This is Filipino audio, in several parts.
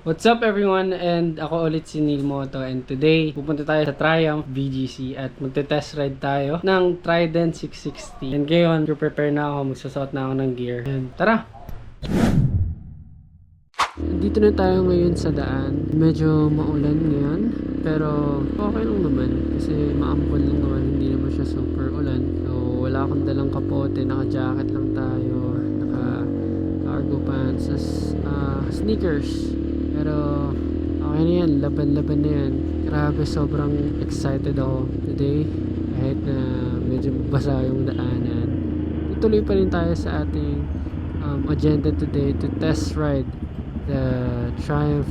What's up everyone, and ako ulit si Neil Moto, and today pupunta tayo sa Triumph VGC at magte-test ride tayo ng Trident 660. And ngayon, prepare na ako, magsusot na ako ng gear. And tara! Dito na tayo ngayon sa daan. Medyo maulan ngayon, pero okay lang naman kasi maambon lang naman, hindi naman siya super ulan. So wala akong dalang kapote, naka-jacket lang tayo, naka-cargo pants, sneakers. Pero okay na yan, laban-laban na yan. Grabe, sobrang excited ako today kahit na medyo basa yung daanan. Tutuloy pa rin tayo sa ating agenda today to test ride the Triumph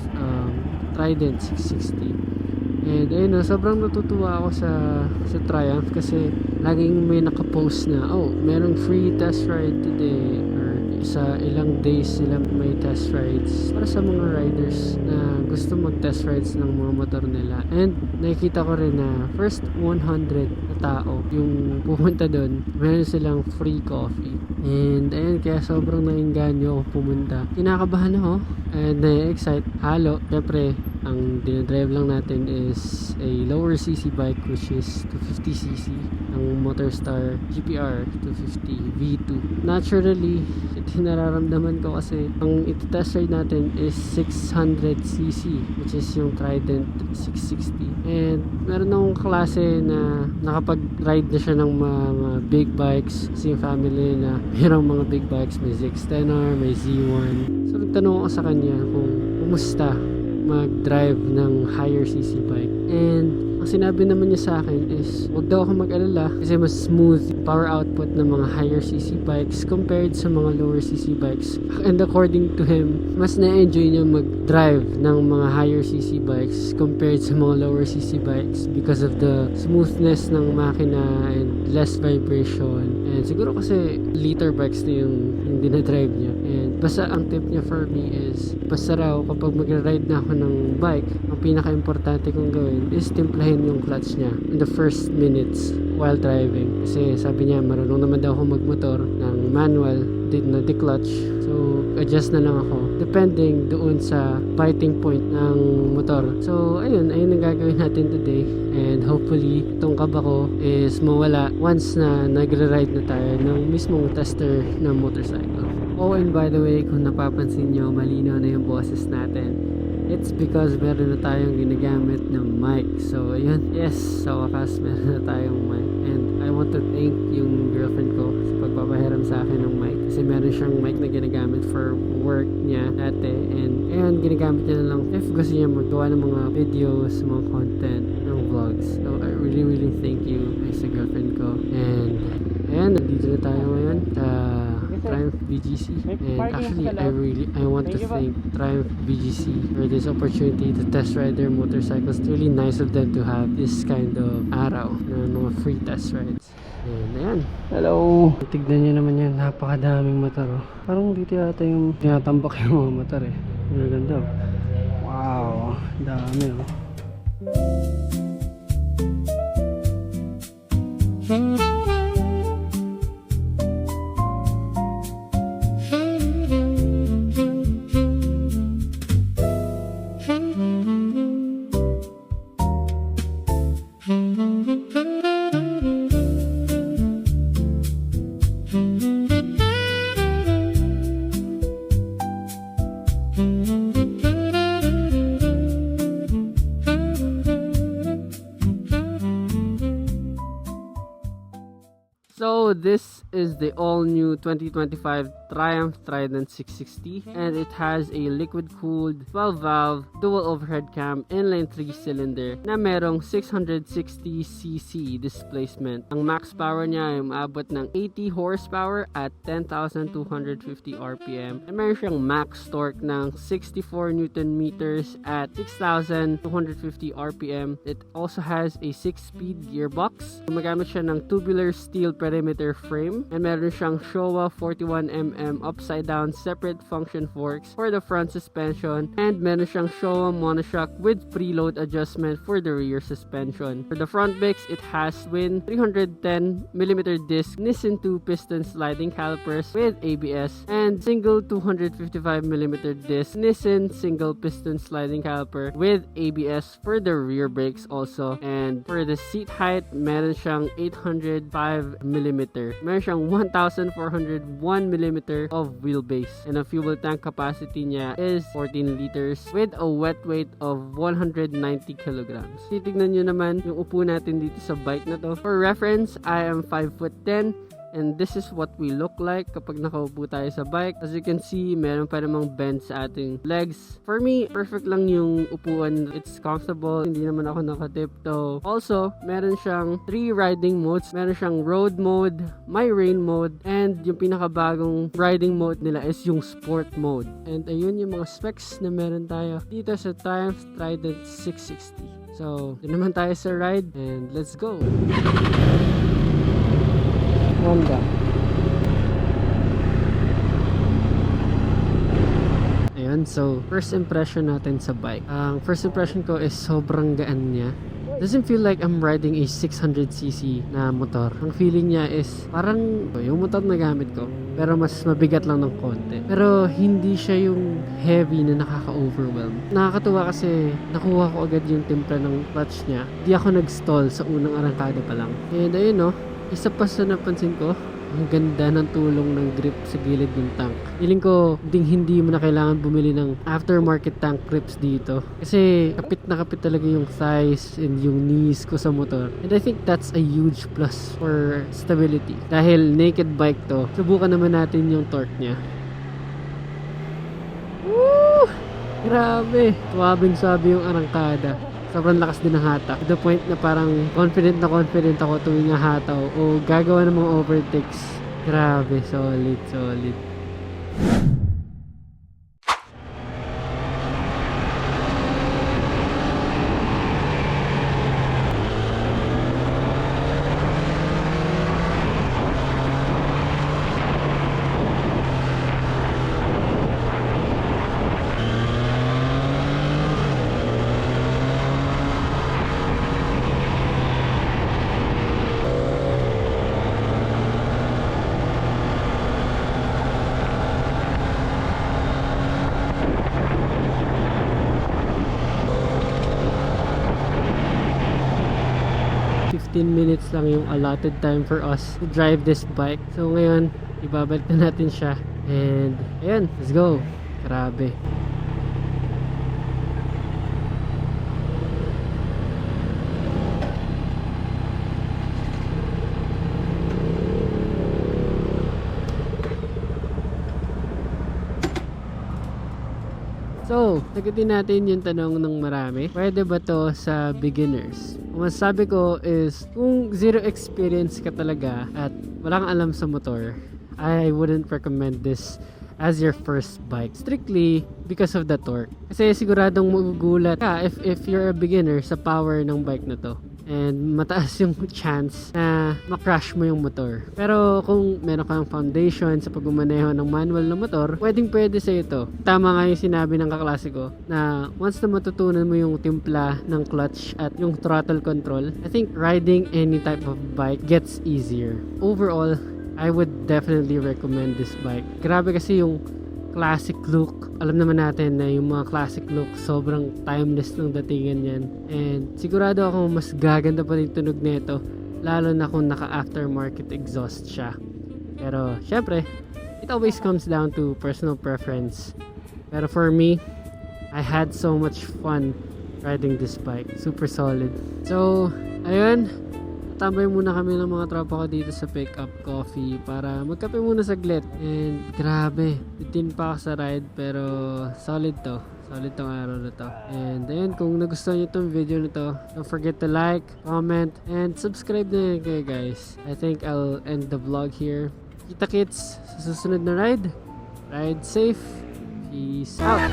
Trident 660. And ayun no, sobrang natutuwa ako sa Triumph kasi laging may nakapost na, oh, merong free test ride today, or sa ilang days sila may test rides para sa mga riders na gusto mag test rides ng mga motor nila. And nakikita ko rin na first 100 na tao yung pumunta doon, meron silang free coffee. And ayun, kaya sobrang nainganyo ako pumunta. Kinakabahan ako and na-excite. Halo, syempre ang dinadrive lang natin is a lower cc bike which is 250cc, ang Motorstar GPR 250 V2. Naturally, ito nararamdaman ko kasi ang iti-test ride natin is 600cc which is yung Trident 660. And meron akong klase na nakapag-ride na siya ng mga big bikes kasi yung family na mayroong mga big bikes, may ZX-10R, may Z1. So nagtanong ako sa kanya kung kumusta mag-drive ng higher cc bike. And ang sinabi naman niya sa akin is huwag daw ako mag-alala kasi mas smooth power output ng mga higher cc bikes compared sa mga lower cc bikes. And according to him, mas na-enjoy niya mag-drive ng mga higher cc bikes compared sa mga lower cc bikes because of the smoothness ng makina and less vibration. And siguro kasi liter bikes na yung dinadrive niya. And basta ang tip niya for me is basta raw kapag mag-ride na ako ng bike, ang pinaka-importante kong gawin is timplahin yung clutch niya in the first minutes while driving. Kasi sabi niya marunong naman daw ako magmotor ng manual, na de-clutch. So adjust na lang ako depending doon sa biting point ng motor. So ayun ang gagawin natin today. And hopefully itong kaba ko is mawala once na nagre-ride na tayo ng mismong tester ng motorcycle. Oh, and by the way, kung napapansin nyo, malinaw na yung boses natin. It's because meron na tayong ginagamit ng mic. So, ayun. Yes, sa wakas meron na tayong mic. And I want to thank yung girlfriend ko sa pagpapahiram sa akin ng mic. Kasi meron siyang mic na ginagamit for work niya dati. And ayun, ginagamit niya na lang if gusto niya magawa ng mga videos, mga content, ng vlogs. So, I really thank you sa girlfriend ko. And ayun, nandito na tayo ngayon sa Triumph VGC. And actually I want to thank Triumph VGC for this opportunity to test ride their motorcycles. It's really nice of them to have this kind of araw na mga free test rides. And ayan, hello, tignan nyo naman yan, napakadaming motor oh. Parang dito yata yung tinatambak yung mga motor eh. Ang ganda oh. Wow, dami oh. So this is the all-new 2025 Triumph Trident 660, and it has a liquid-cooled 12-valve dual overhead cam inline 3-cylinder na merong 660cc displacement. Ang max power niya ay umaabot ng 80 horsepower at 10,250 RPM. And meron siyang max torque ng 64 Newton meters at 6,250 RPM. It also has a 6-speed gearbox. Gumagamit siya ng tubular steel perimeter frame. And meron siyang Showa 41mm upside down separate function forks for the front suspension. And meron siyang Showa monoshock with preload adjustment for the rear suspension. For the front brakes, it has twin 310mm disc Nissin 2-piston sliding calipers with ABS and single 255mm disc Nissin single-piston sliding caliper with ABS for the rear brakes also. And for the seat height, meron siyang 805mm. Meron siyang 1,401mm of wheelbase. And ang fuel tank capacity niya is 14 liters with a wet weight of 190 kilograms. Titignan nyo naman yung upo natin dito sa bike na to. For reference, I am 5'10", and this is what we look like kapag nakaupo tayo sa bike. As you can see, meron pa namang bend sa ating legs. For me, perfect lang yung upuan. It's comfortable. Hindi naman ako nakatiptoe. Also, meron siyang 3 riding modes. Meron siyang road mode, my rain mode, and yung pinakabagong riding mode nila is yung sport mode. And ayun yung mga specs na meron tayo dito sa Triumph Trident 660. So, yun naman tayo sa ride, and let's go! Honda. Ayan, so first impression natin sa bike. Ang first impression ko is sobrang gaan niya. Doesn't feel like I'm riding a 600cc na motor. Ang feeling niya is parang yung motor na gamit ko, pero mas mabigat lang ng konti. Pero hindi siya yung heavy na nakaka-overwhelm. Nakakatuwa kasi nakuha ko agad yung timpla ng clutch niya. Di ako nag-stall sa unang arangkada pa lang. And ayun no, isa pa sa napansin ko, ang ganda ng tulong ng grip sa gilid ng tank. Feeling ko, hindi mo na kailangan bumili ng aftermarket tank grips dito. Kasi kapit na kapit talaga yung thighs and yung knees ko sa motor. And I think that's a huge plus for stability. Dahil naked bike to, subukan naman natin yung torque niya. Woo! Grabe! Suwabing-swabe yung arangkada. Sobrang lakas din ng hatak. To the point na parang confident ako tuwing hataw o gagawa ng mga overtakes. Grabe, solid. 15 minutes lang yung allotted time for us to drive this bike. So ngayon, ibabalik na natin siya. And ayan, let's go. Grabe. So, sagutin natin yung tanong ng marami. Pwede ba to sa beginners? Ang masasabi ko is, kung zero experience ka talaga at walang alam sa motor, I wouldn't recommend this as your first bike. Strictly because of the torque. Kasi siguradong magugulat ka if you're a beginner sa power ng bike na to. And mataas yung chance na ma-crash mo yung motor. Pero kung meron kang foundation sa pagmamaneho ng manual na motor, pwede sa ito. Tama nga yung sinabi ng kaklase ko na once na matutunan mo yung timpla ng clutch at yung throttle control, I think riding any type of bike gets easier. Overall, I would definitely recommend this bike. Grabe kasi yung classic look. Alam naman natin na yung mga classic look sobrang timeless ng datingan yan. And sigurado ako mas gaganda pa rin tunog nito, lalo na kung naka aftermarket exhaust siya. Pero syempre, it always comes down to personal preference. Pero for me, I had so much fun riding this bike. Super solid. So, ayun, tambay muna kami ng mga tropa ko dito sa Pick Up Coffee para magkape muna saglit. And grabe, bitin pa ako sa ride pero solid to. Solid tong araw na to. And ayun, kung nagustuhan nyo itong video na to, don't forget to like, comment, and subscribe na yun kayo guys. I think I'll end the vlog here. Kita-kits sa susunod na ride. Ride safe. Peace out.